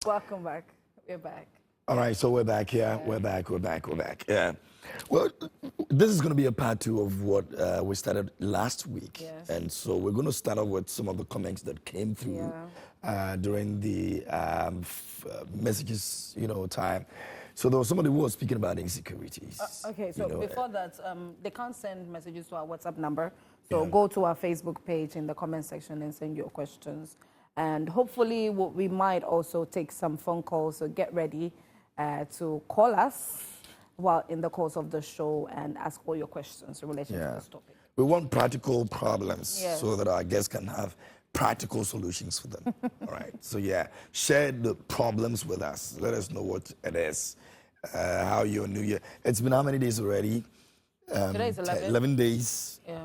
Welcome back. We're back. All right, so we're back here. Yeah. We're back. Yeah. Well, this is going to be a part 2 of what we started last week. Yes. And so we're going to start off with some of the comments that came through during the messages, time. So there was somebody who was speaking about insecurities. Okay, so before that, they can't send messages to our WhatsApp number. So go to our Facebook page in the comment section and send your questions. And hopefully we might also take some phone calls, so get ready to call us while in the course of the show and ask all your questions in relation to this topic. We want practical problems so that our guests can have practical solutions for them. All right. So share the problems with us. Let us know what it is, how your New Year. It's been how many days already? Today is 11 days. Yeah.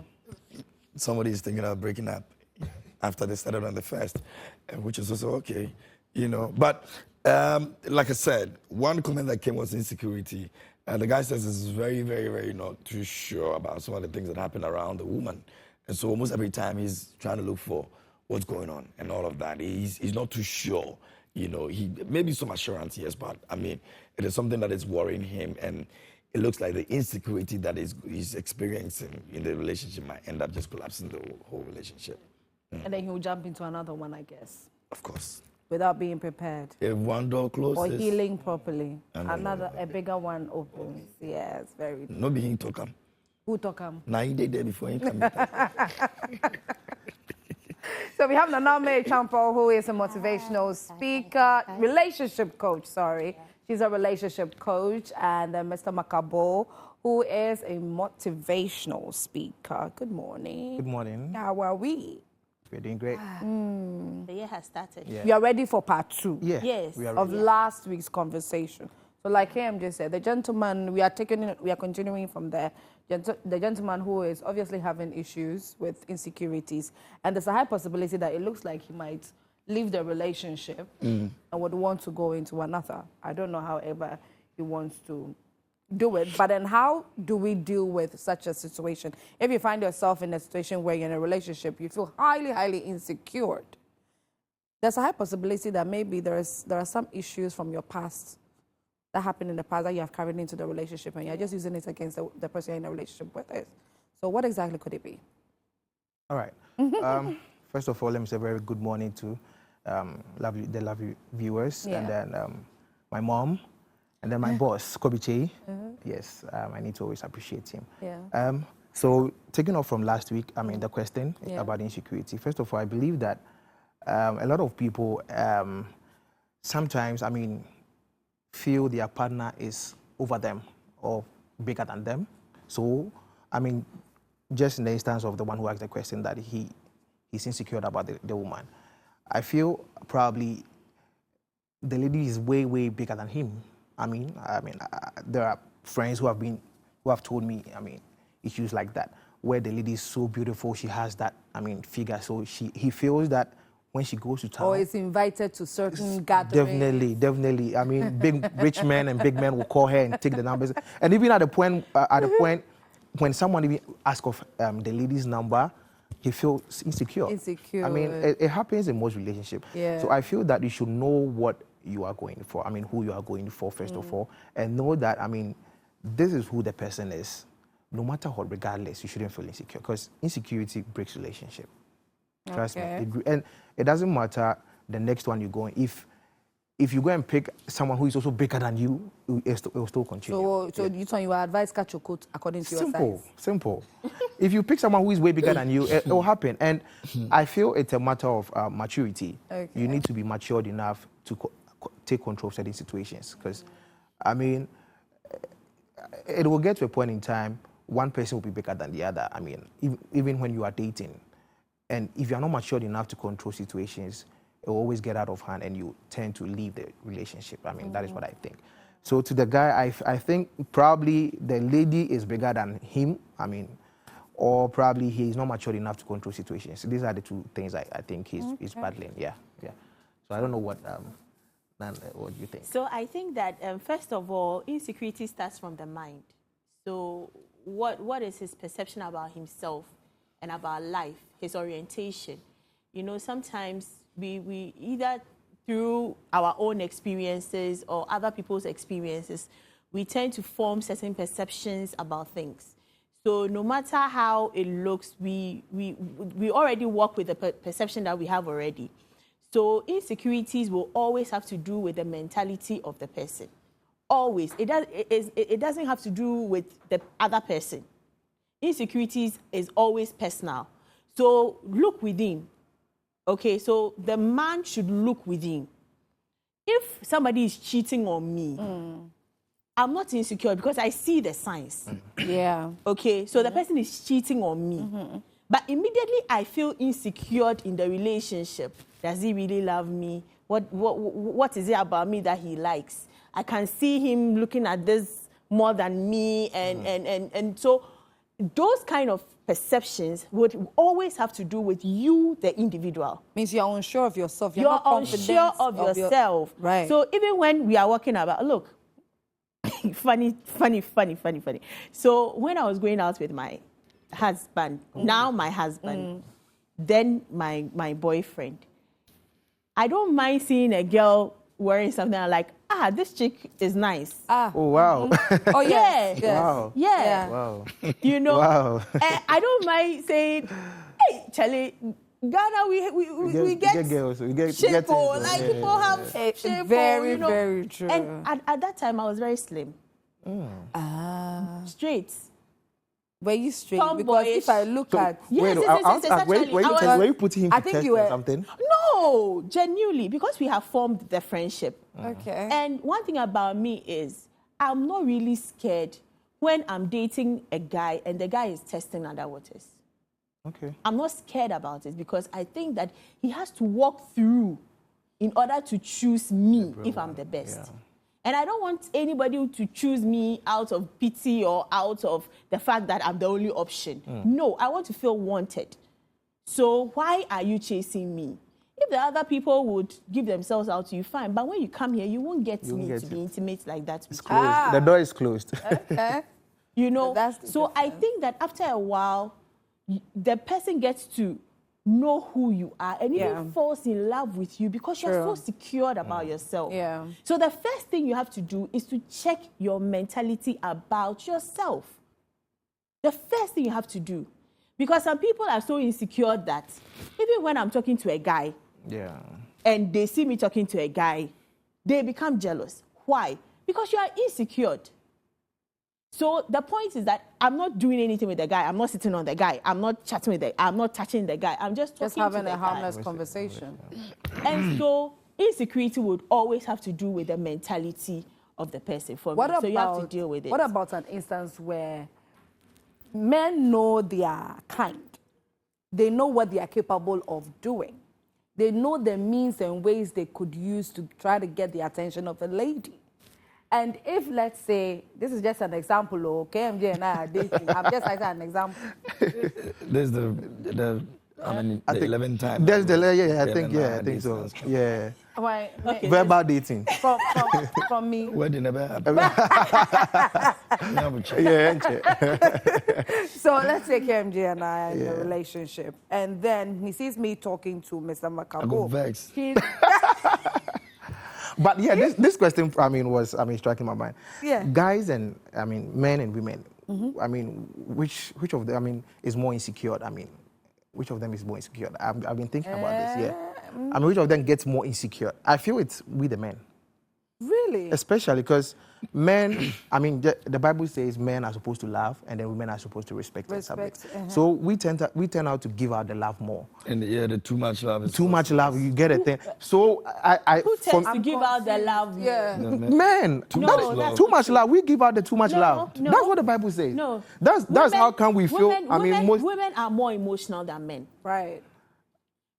Somebody is thinking of breaking up after they started on the 1st, which is also okay, But like I said, one comment that came was insecurity. The guy says he's very, very, very not too sure about some of the things that happen around the woman. And so almost every time he's trying to look for what's going on and all of that. He's not too sure, he maybe some assurance, yes, but I mean, it is something that is worrying him, and it looks like the insecurity that he's experiencing in the relationship might end up just collapsing the whole relationship. And then he'll jump into another one, I guess. Of course. Without being prepared. If one door closes. Or healing properly. A bigger one opens. Yes, very true. No being to come. Who to come? Now you did there before you come. So we have Naname Champo, who is a motivational speaker, relationship coach, sorry. She's a relationship coach. And then Mr. Makabo, who is a motivational speaker. Good morning. Good morning. How are we? We're doing great. The year has started. We are ready for part 2 Yes. of last week's conversation. So like him just said, the gentleman, we are continuing from there. The gentleman who is obviously having issues with insecurities. And there's a high possibility that it looks like he might leave the relationship and would want to go into another. I don't know however he wants to do it, but then how do we deal with such a situation? If you find yourself in a situation where you're in a relationship, you feel highly, highly insecure, there's a high possibility that maybe there are some issues from your past that happened in the past that you have carried into the relationship, and you're just using it against the person you're in a relationship with. So what exactly could it be? All right. First of all, let me say a very good morning to the lovely viewers, and then my mom, and then my boss, Kobiche. Yes, I need to always appreciate him. So taking off from last week, the question about insecurity. First of all, I believe that a lot of people sometimes, feel their partner is over them or bigger than them. So, just in the instance of the one who asked the question that he's insecure about the woman, I feel probably the lady is way, way bigger than him. There are friends who have told me, issues like that, where the lady is so beautiful, she has that, figure, so he feels that when she goes to town. Or is invited to certain gatherings. Definitely. Big rich men and big men will call her and take the numbers. And even at the point when someone even asks of the lady's number, he feels insecure. It happens in most relationships. So I feel that you should know what you are going for. Who you are going for, first of all, and know that, this is who the person is. No matter what, regardless, you shouldn't feel insecure, because insecurity breaks relationship. Trust me. And it doesn't matter the next one you go in. If you go and pick someone who is also bigger than you, it will still continue. So you advise catch your coat according to your size? Simple. If you pick someone who is way bigger than you, it will happen. And I feel it's a matter of maturity. You need to be matured enough to take control of certain situations. Because, it will get to a point in time, one person will be bigger than the other. Even when you are dating. And if you're not mature enough to control situations, it will always get out of hand and you tend to leave the relationship. That is what I think. So to the guy, I think probably the lady is bigger than him. Or probably he's not mature enough to control situations. These are the two things I think he's battling. Yeah. So I don't know what you think. So I think that, first of all, insecurity starts from the mind. So what is his perception about himself and about life, his orientation? Sometimes we either through our own experiences or other people's experiences, we tend to form certain perceptions about things. So no matter how it looks, we already work with the perception that we have already. So insecurities will always have to do with the mentality of the person. Always. It doesn't have to do with the other person. Insecurities is always personal. So look within. Okay, so the man should look within. If somebody is cheating on me, I'm not insecure because I see the signs. Yeah. Okay, so the person is cheating on me. But immediately I feel insecure in the relationship. Does he really love me? What is it about me that he likes? I can see him looking at this more than me. And so those kind of perceptions would always have to do with you, the individual. Means you're unsure of yourself. You're unsure of yourself. Right. So even when we are walking about, look, funny. So when I was going out with my husband, now my husband, then my boyfriend, I don't mind seeing a girl wearing something I'm like, this chick is nice. Oh, wow. Oh, yeah. yes. Wow. Yeah. Wow. You know, Wow. I don't mind saying, hey, Charlie, Ghana, we get girls. We get shape, things, like yeah. people have shape. Very, you know. very true. And at that time, I was very slim. Straight. Were you straight? Tomboyish. Because if I look at... Wait, actually, were you putting him I to think test you or were- something? No, genuinely, because we have formed the friendship. Okay. And one thing about me is I'm not really scared when I'm dating a guy and the guy is testing other waters. Okay. I'm not scared about it because I think that he has to walk through in order to choose me if I'm the best. Yeah. And I don't want anybody to choose me out of pity or out of the fact that I'm the only option. No, I want to feel wanted. So why are you chasing me? If the other people would give themselves out to you, fine. But when you come here, you won't get me get to be intimate like that with It's you. closed. The door is closed. Okay. You know, That's the so I think that after a while, the person gets to know who you are and even falls in love with you because you're so secured about yourself. Yeah. So the first thing you have to do is to check your mentality about yourself. The first thing you have to do. Because some people are so insecure that even when I'm talking to a guy and they see me talking to a guy, they become jealous. Why? Because you are insecure. So the point is that I'm not doing anything with the guy. I'm not sitting on the guy. I'm not chatting with the guy. I'm not touching the guy. I'm just talking Just having to the a harmless guy. conversation. And so insecurity would always have to do with the mentality of the person for me. So you have to deal with it. What about an instance where men know their kind? They know what they are capable of doing. They know the means and ways they could use to try to get the attention of a lady. And if, let's say, this is just an example, okay, KMJ and I are dating. I'm just like an example. There's the 11th time. There's I think so. Yeah. Why? Verbal dating. From me. Wedding never happened. So let's say KMJ and I are in a relationship, and then he sees me talking to Mr. I go Makabo. vex. But yeah, this question, was striking my mind. Yeah. Guys and, men and women, which of them, is more insecure? Which of them is more insecure? I've been thinking about this, yeah. Which of them gets more insecure? I feel it's we the men. Really? Especially because men, the Bible says men are supposed to love and then women are supposed to respect and submit. So we turn out to give out the love more. And the too much love is too much love, you get it. So who tends to give out the love? Yeah. Men, Too much love. too much love. We give out the too much love. No. That's what the Bible says. No. That's how come we feel. Women are more emotional than men. Right.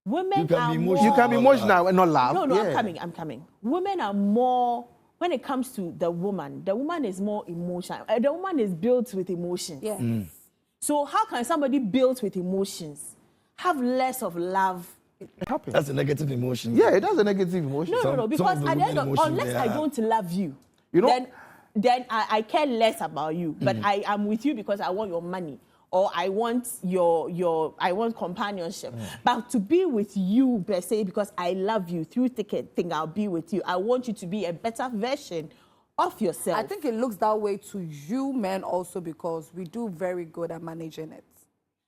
Women You can are be more... You can be emotional and not laugh. No, Yeah. I'm coming. Women are more... When it comes to the woman is more emotional. The woman is built with emotions. Yeah. So how can somebody built with emotions have less of love? It happens. That's a negative emotion. Yeah, it has a negative emotion. No, because some at of the the end of, emotions unless they I have. don't love you, You know- then I care less about you. But I am with you because I want your money. or I want I want companionship. But to be with you, per se, because I love you, through thick and thin, I'll be with you. I want you to be a better version of yourself. I think it looks that way to you men also because we do very good at managing it.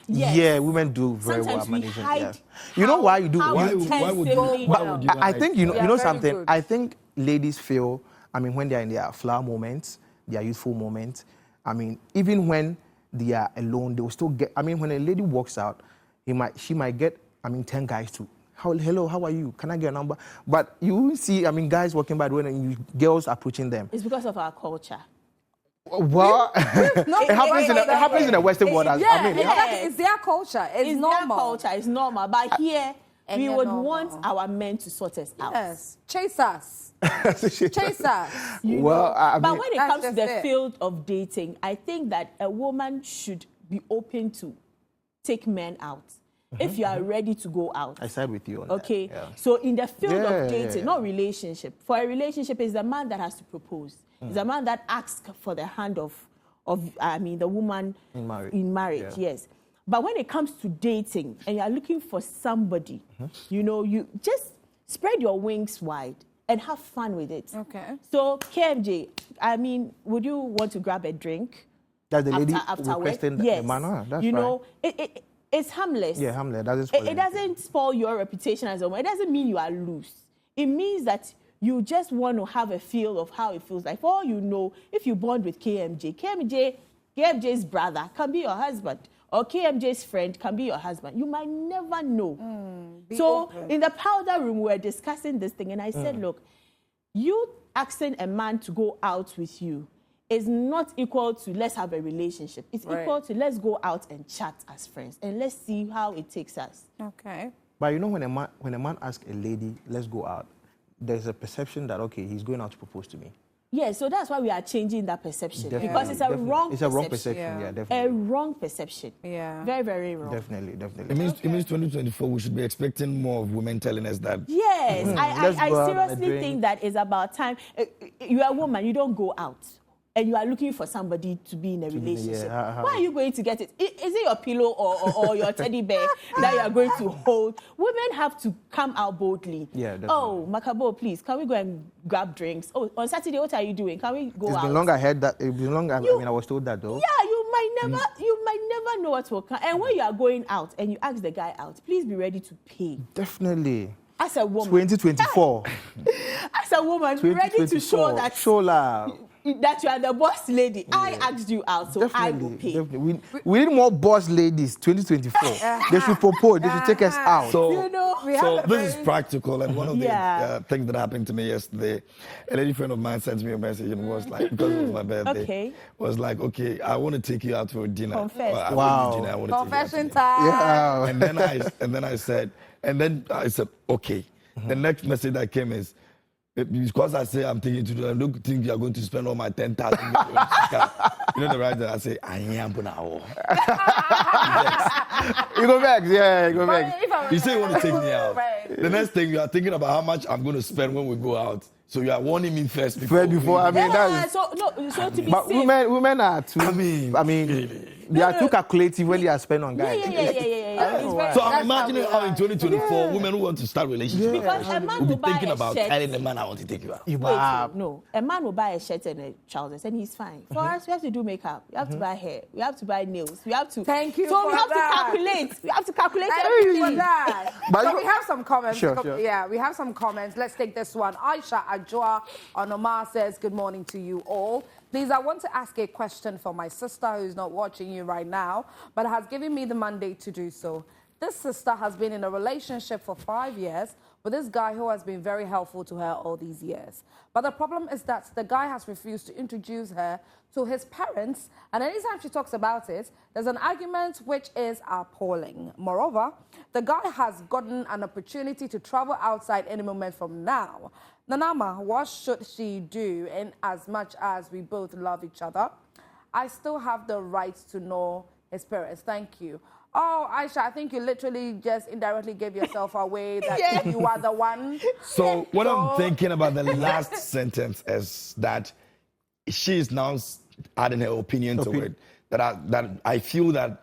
Yes. Yeah, women do very Sometimes well we managing. hide Yeah. You know why you do? how Why would you? Why would you? I think you Yeah, know very something. good. I think ladies feel. I mean, when they are in their flower moments, their youthful moments. I mean, even when they are alone, they will still get. I mean, when a lady walks out, she might get. I mean, 10 guys too. Hello, how are you? Can I get a number? But you see, I mean, guys walking by the way and girls approaching them. It's because of our culture. Well, it happens in the Western world. Yeah, I mean, exactly. It's their culture. It's normal. Their culture. It's normal. But here, And we you're would normal. want our men to sort us out. Yes, chase us. Chase us. You Well, know? I But mean- when it That's comes to just the it. field of dating, I think that a woman should be open to take men out if you are ready to go out. I side with you on Okay, that. Yeah. so in the field Yeah, of dating, yeah. not relationship. For a relationship, it's the man that has to propose. It's the man that asks for the hand of the woman In marriage. Yeah. yes. But when it comes to dating and you are looking for somebody, you know, you just spread your wings wide and have fun with it. Okay. So KMJ, I mean, would you want to grab a drink? That's the lady after requesting work? Yes. the man. That's you right. know, it's harmless. Yeah, Hamlet. That is. It doesn't spoil your reputation as a woman. It doesn't mean you are loose. It means that you just want to have a feel of how it feels like. For all you know, if you bond with KMJ's brother can be your husband, or KMJ's friend can be your husband. You might never know. So open. in the powder room, we were discussing this thing, and I said, look, you asking a man to go out with you is not equal to let's have a relationship. It's Right. equal to let's go out and chat as friends, and let's see how it takes us. Okay. But you know, when a man asks a lady, "Let's go out," there's a perception that okay, he's going out to propose to me. Yeah, so that's why we are changing that perception. Definitely, Because it's a definitely. wrong It's a wrong perception. perception. Yeah, Yeah. A definitely. wrong perception. Yeah. Very, very wrong. Definitely. It means 2024 we should be expecting more of women telling us that. Yes, Let's I go out on a seriously drink. think that it's about time. You're a woman, you don't go out. And you are looking for somebody to be in a relationship. Why are you going to get it? Is it your pillow or your teddy bear that you are going to hold? Women have to come out boldly. Yeah, definitely. Oh, Makabo, please, can we go and grab drinks? Oh, on Saturday, what are you doing? Can we go It's out? been long I heard that. It's been long. I mean, I was told that though. Yeah, you might never know what will come. And when you are going out and you ask the guy out, please be ready to pay. Definitely. As a woman, 2024. as a woman, ready to show that that you are the boss lady. I asked you out, so I will pay. Definitely. We need more boss ladies. 2024. They should propose. They should take us out. So, You know, we so have a this is very- practical, and one of the Yeah. things that happened to me yesterday, a lady friend of mine sent me a message and was like, because it was my birthday, Okay. was like, okay, I want to take you out for a dinner. Confess. Or, I Wow. want you dinner, I want to take you out for Confession dinner. time. Yeah. And then I said, okay. The next message that came is, because I say I'm taking you to do, I don't think you're going to spend all my 10,000. You know the right thing. I say, I am now. You go back. Yeah, you go But back. if I'm- You say you want to take me out. Right. The next thing you are thinking about how much I'm going to spend when we go out. So you are warning me first before. I mean, yeah, that's. so to be But safe. women are too. I mean, they are too calculative when they are spending on guys. Yeah. It's very- So I'm That's imagining how how we in are. 2024 women who want to start relationships Because a man will be will buy thinking a about shirt. telling the man I want to take you out. You Wait, are- no, a man will buy a shirt and a trousers and he's fine. For us, we have to do makeup. We have to buy hair. We have to buy nails. We have to. Thank you So for we have that. to calculate. We have to calculate Thank you for everything. that. But So you- we have some comments. Sure, sure. Yeah, we have some comments. Let's take this one. Aisha Ajua Onoma says, good morning to you all. Please, I want to ask a question for my sister who's not watching you right now, but has given me the mandate to do so. This sister has been in a relationship for 5 years with this guy who has been very helpful to her all these years. But the problem is that the guy has refused to introduce her to his parents, and anytime she talks about it, there's an argument which is appalling. Moreover, the guy has gotten an opportunity to travel outside any moment from now. Nanama, what should she do in as much as we both love each other? I still have the right to know his parents. Thank you. Oh, Aisha, I think you literally just indirectly gave yourself away that Yeah. you are the one. So what I'm thinking about the last sentence is that she is now adding her opinion to it. That I feel that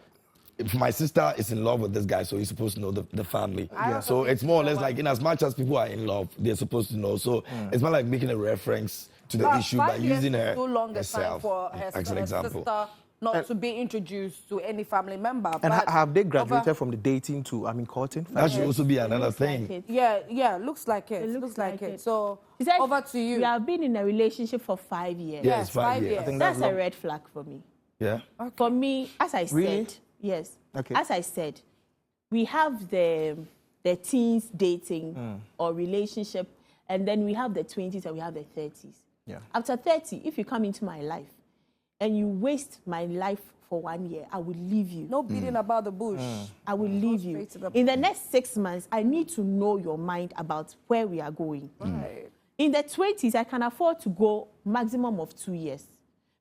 if my sister is in love with this guy, so he's supposed to know the family. So it's more or less like, in as much as people are in love, they're supposed to know. So it's more like making a reference to the issue by using her herself for as an example. Sister not to be introduced to any family member. And have they graduated from the dating to, courting? That should also be another thing. Like yeah, looks like it. Looks like it. So, over to you. We have been in a relationship for 5 years. Yes, 5 years. I think that's a red flag for me. Yeah. Okay. For me, as I Really? said, yes. Okay. As I said, we have the teens dating or relationship, and then we have the 20s and we have the 30s. Yeah. After 30, if you come into my life and you waste my life for 1 year, I will leave you. No beating about the bush. I will leave you. straight to the In the next 6 months, I need to know your mind about where we are going. Right. In the 20s, I can afford to go maximum of 2 years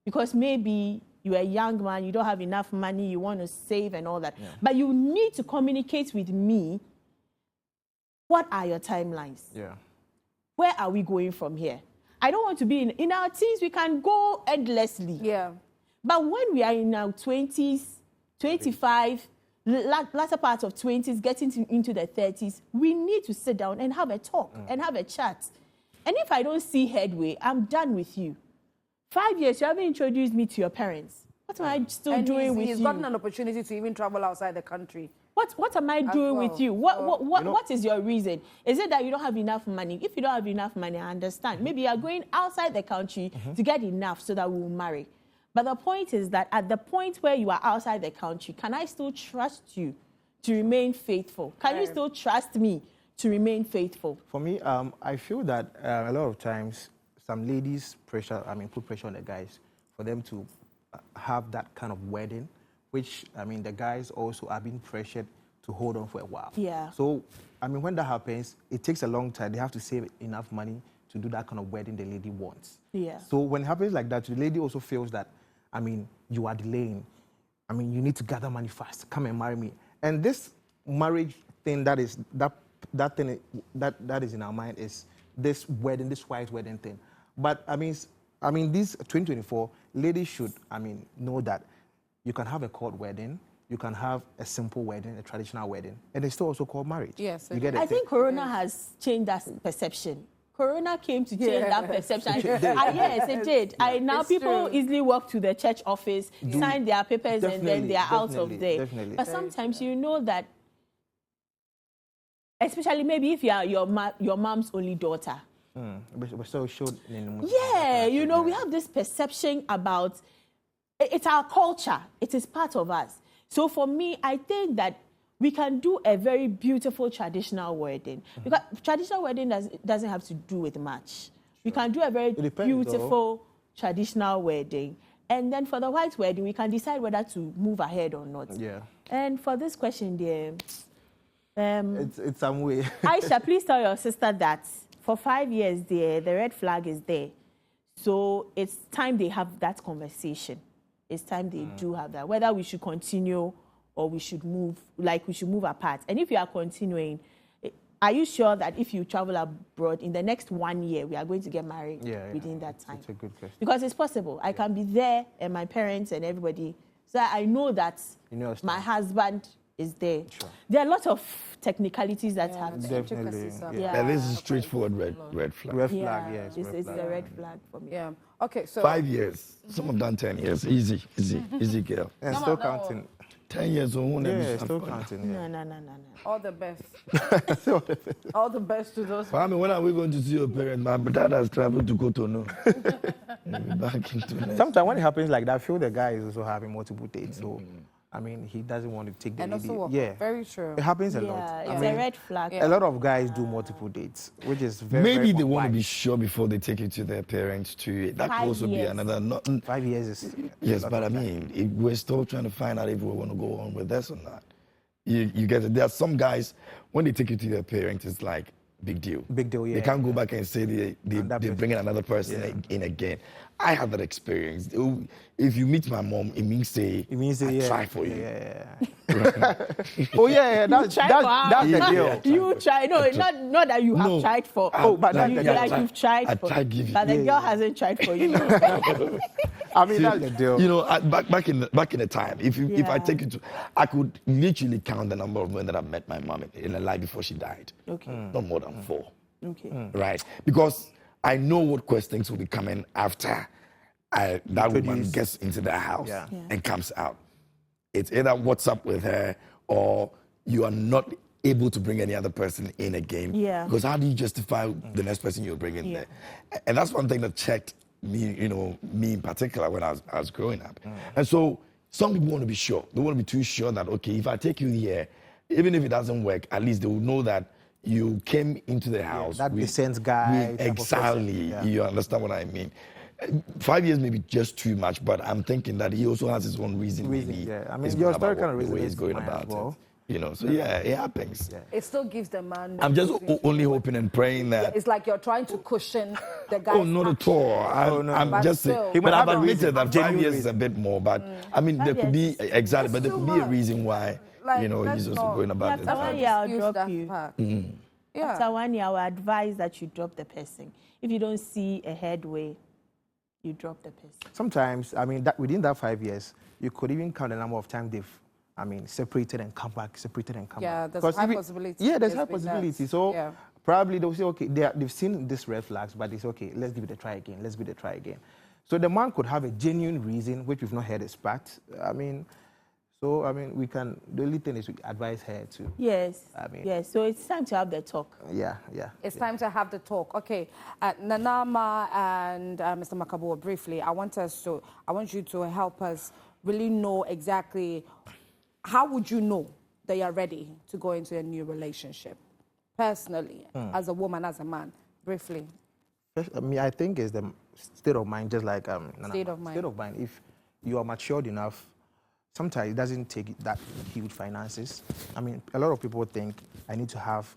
because maybe you're a young man, you don't have enough money, you want to save and all that. Yeah. But you need to communicate with me. What are your timelines? Yeah. Where are we going from here? I don't want to be in our teens, we can go endlessly. Yeah. But when we are in our 20s, 25, latter part of 20s, getting into the 30s, we need to sit down and have a talk and have a chat. And if I don't see headway, I'm done with you. 5 years, you haven't introduced me to your parents. What am I still doing with you? He's gotten an opportunity to even travel outside the country. What am I doing with you? What is your reason? Is it that you don't have enough money? If you don't have enough money, I understand. Maybe you are going outside the country to get enough so that we will marry. But the point is that at the point where you are outside the country, can I still trust you to remain faithful? Can you still trust me to remain faithful? For me, I feel that a lot of times some ladies put pressure on the guys for them to have that kind of wedding, which, the guys also are being pressured to hold on for a while. Yeah. So, when that happens, it takes a long time. They have to save enough money to do that kind of wedding the lady wants. Yeah. So when it happens like that, the lady also feels that, you are delaying. You need to gather money fast. Come and marry me. And this marriage thing that is in our mind is this wedding, this white wedding thing. But this 2024, ladies should know that you can have a court wedding, you can have a simple wedding, a traditional wedding, and it's still also called marriage. Yes, you get it? I think Corona has changed that perception. Corona came to change that perception. Yes, it did. Yeah. Now It's people true. easily walk to the church office, sign their papers, and then they are out of there. Definitely. But sometimes you know that, especially maybe if you are your mom's only daughter. But so showed Yeah, we have this perception about it's our culture. It is part of us. So for me, I think that we can do a very beautiful traditional wedding. Because traditional wedding doesn't have to do with much. We can do a very beautiful traditional wedding. And then for the white wedding, we can decide whether to move ahead or not. Yeah. And for this question there, it's some way. Aisha, please tell your sister that for 5 years there, the red flag is there. So it's time they have that conversation. It's time they do have that. Whether we should continue or we should move apart. And if you are continuing, are you sure that if you travel abroad in the next 1 year, we are going to get married within that time? It's a good question. Because it's possible. I can be there and my parents and everybody. So I know that my husband is there. Sure. There are a lot of technicalities that have to. Definitely. Yeah. And this is straightforward red flag. Red flag, yes. It's a red flag for me. Yeah. Okay, so 5 years. Some have done 10 years. Easy, girl. And still counting. 10 years old. Yeah, still counting. No. all the best. All the best to those. When are we going to see your parents? My dad has traveled to Cotonou. Back into Sometimes when it happens like that, I feel the guy is also having multiple dates. So, he doesn't want to take the And lady. also, very true. It happens a Yeah, lot. it's a red flag. A lot of guys do multiple dates, which is very Maybe very they want to be wise. sure before they take it to their parents too. That could 5 also be years. another. 5 years is Yes, but I mean, we're still trying to find out if we want to go on with this or not. You get it. There are some guys, when they take it to their parents, it's like big deal. Big deal, yeah. They can't go back and say they And that bring in person. another person in again. I had that experience. If you meet my mom, it means I try for you. Oh yeah, that's the deal. You try, no, not that you have tried for. But you've tried for. I give you. But the girl hasn't tried for you. I mean, that's the deal. You know, back in the time, if I take you to, I could literally count the number of women that I've met my mom in her life before she died. Okay. Not more than 4. Okay. Right? Because I know what questions will be coming after that woman gets into the house and comes out. It's either what's up with her or you are not able to bring any other person in again. Yeah. Because how do you justify the next person you're bringing there? And that's one thing that checked me, me in particular when I was growing up. And so some people want to be sure. They want to be too sure that, okay, if I take you here, even if it doesn't work, at least they will know that you came into the house. That decent guy. Exactly. You understand what I mean? 5 years may be just too much, but I'm thinking that he also has his own reason. I mean, your story kind of reason the way he's going about it. You know, so it happens. It still gives the man. I'm just only hoping and praying that. It's like you're trying to cushion the guy. Oh, not at all. I'm just saying. But I've admitted that 5 years is a bit more. But I mean, there could be but there could be a reason why. He's also going about it. After 1 year, I'll drop you. Yeah. After 1 year, I will advise that you drop the person. If you don't see a headway, you drop the person. Sometimes, I mean, that within that 5 years, you could even count the number of times they've, separated and come back, separated and come back. Yeah, there's high possibility. Yeah, there's high possibility. So probably they'll say, okay, they've seen these red flags, but it's okay, let's give it a try again, let's give it a try again. So the man could have a genuine reason, which we've not heard his part. We can, the only thing is we advise her to. Yes. So it's time to have the talk. Yeah. It's time to have the talk. Okay. Nanama and Mr. Makabo, briefly, I want you to help us really know exactly how would you know that you're ready to go into a new relationship? Personally, as a woman, as a man, briefly. I think it's the state of mind, just like state of mind. State of mind. If you are matured enough, sometimes it doesn't take that huge finances. I mean, a lot of people think I need to have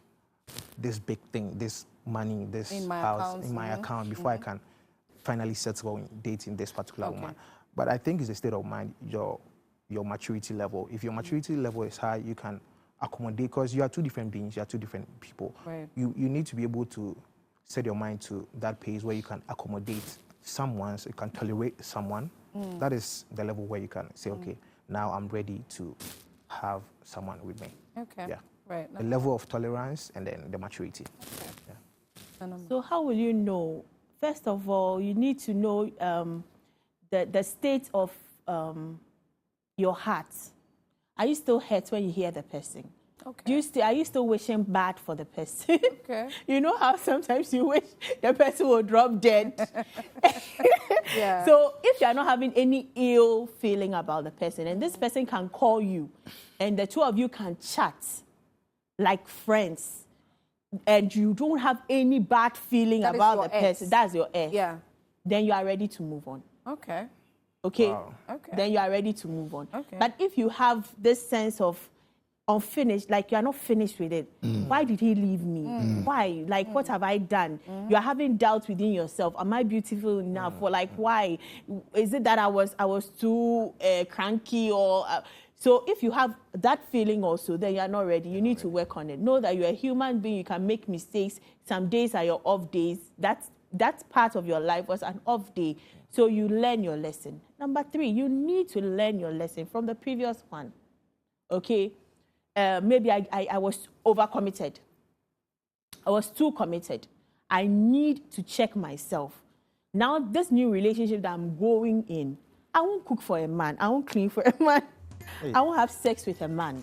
this big thing, this money, this house in my account before I can finally settle in dating this particular woman. But I think it's the state of mind, your maturity level. If your maturity level is high, you can accommodate, because you are two different beings, you are two different people. Right. You need to be able to set your mind to that pace where you can accommodate someone, so you can tolerate someone. That is the level where you can say, okay, now I'm ready to have someone with me. Okay. Yeah. Right. The level of tolerance and then the maturity. Okay. Yeah. So how will you know? First of all, you need to know the state of your heart. Are you still hurt when you hear the person? Okay. Are you still wishing bad for the person? Okay. You know how sometimes you wish the person will drop dead? Yeah. So if you are not having any ill feeling about the person, and this person can call you, and the two of you can chat like friends, and you don't have any bad feeling about the person, that's your ex. Yeah. Then you are ready to move on. Okay. Okay? Wow. Okay. Then you are ready to move on. Okay. But if you have this sense of unfinished, like you are not finished with it. Why did he leave me? Why? Like, what have I done? You are having doubts within yourself. Am I beautiful enough? Or like, why? Is it that I was too cranky? Or so if you have that feeling also, then you are not ready. You need to work on it. Know that you're a human being. You can make mistakes. Some days are your off days. That part of your life was an off day. So you learn your lesson. Number 3, you need to learn your lesson from the previous one. Okay? Maybe I was overcommitted. I was too committed. I need to check myself. Now, this new relationship that I'm going in, I won't cook for a man. I won't clean for a man. Hey. I won't have sex with a man.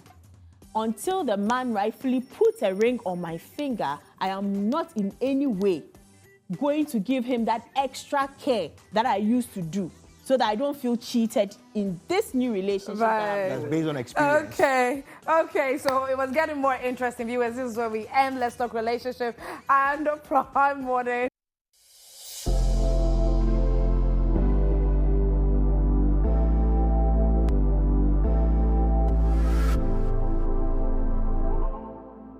Until the man rightfully puts a ring on my finger, I am not in any way going to give him that extra care that I used to do, so that I don't feel cheated in this new relationship. Right. That's based on experience. Okay, so it was getting more interesting, viewers. This is where we end Let's Talk Relationship and Prime Morning.